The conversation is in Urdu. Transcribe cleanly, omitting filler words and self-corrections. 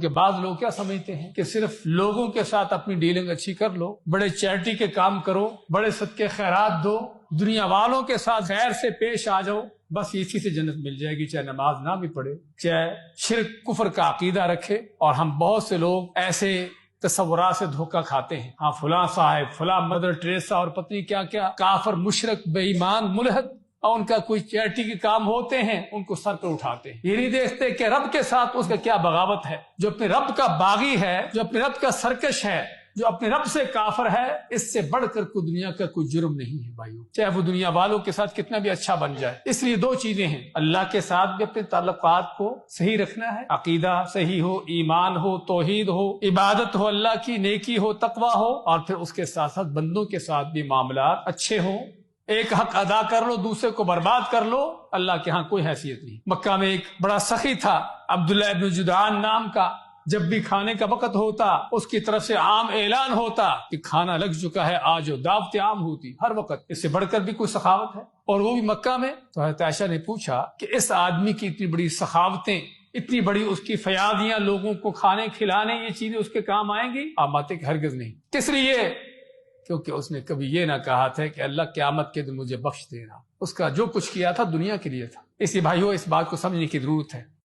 کہ بعض لوگ کیا سمجھتے ہیں کہ صرف لوگوں کے ساتھ اپنی ڈیلنگ اچھی کر لو، بڑے چیریٹی کے کام کرو، بڑے صدقے خیرات دو، دنیا والوں کے ساتھ خیر سے پیش آ جاؤ، بس اسی سے جنت مل جائے گی، چاہے نماز نہ بھی پڑھے، چاہے شرک کفر کا عقیدہ رکھے۔ اور ہم بہت سے لوگ ایسے تصورات سے دھوکہ کھاتے ہیں، ہاں فلاں صاحب، فلاں مدر ٹریسا اور پتنی کیا کیا کافر مشرک بے ایمان ملحد، اور ان کا کوئی چیریٹی کے کام ہوتے ہیں، ان کو سر پر اٹھاتے ہیں، یہ نہیں دیکھتے کہ رب کے ساتھ اس کا کیا بغاوت ہے۔ جو اپنے رب کا باغی ہے، جو اپنے رب کا سرکش ہے، جو اپنے رب سے کافر ہے، اس سے بڑھ کر کوئی دنیا کا کوئی جرم نہیں ہے بھائیو، چاہے وہ دنیا والوں کے ساتھ کتنا بھی اچھا بن جائے۔ اس لیے دو چیزیں ہیں، اللہ کے ساتھ بھی اپنے تعلقات کو صحیح رکھنا ہے، عقیدہ صحیح ہو، ایمان ہو، توحید ہو، عبادت ہو اللہ کی، نیکی ہو، تقوی ہو، اور پھر اس کے ساتھ ساتھ بندوں کے ساتھ بھی معاملات اچھے ہوں۔ ایک حق ادا کر لو، دوسرے کو برباد کر لو، اللہ کے ہاں کوئی حیثیت نہیں۔ مکہ میں ایک بڑا سخی تھا عبداللہ ابن جدعان نام کا، جب بھی کھانے کا وقت ہوتا اس کی طرف سے عام اعلان ہوتا کہ کھانا لگ چکا ہے، آج دعوت عام ہوتی ہر وقت۔ اس سے بڑھ کر بھی کوئی سخاوت ہے، اور وہ بھی مکہ میں۔ تو حضرت عائشہ نے پوچھا کہ اس آدمی کی اتنی بڑی سخاوتیں، اتنی بڑی اس کی فیاضیاں، لوگوں کو کھانے کھلانے، یہ چیزیں اس کے کام آئیں گی؟ آپ ماتے کہ ہرگز نہیں۔ کس لیے؟ کیونکہ اس نے کبھی یہ نہ کہا تھا کہ اللہ قیامت کے دن مجھے بخش دینا۔ اس کا جو کچھ کیا تھا دنیا کے لیے تھا۔ اسی بھائیوں اس بات کو سمجھنے کی ضرورت ہے۔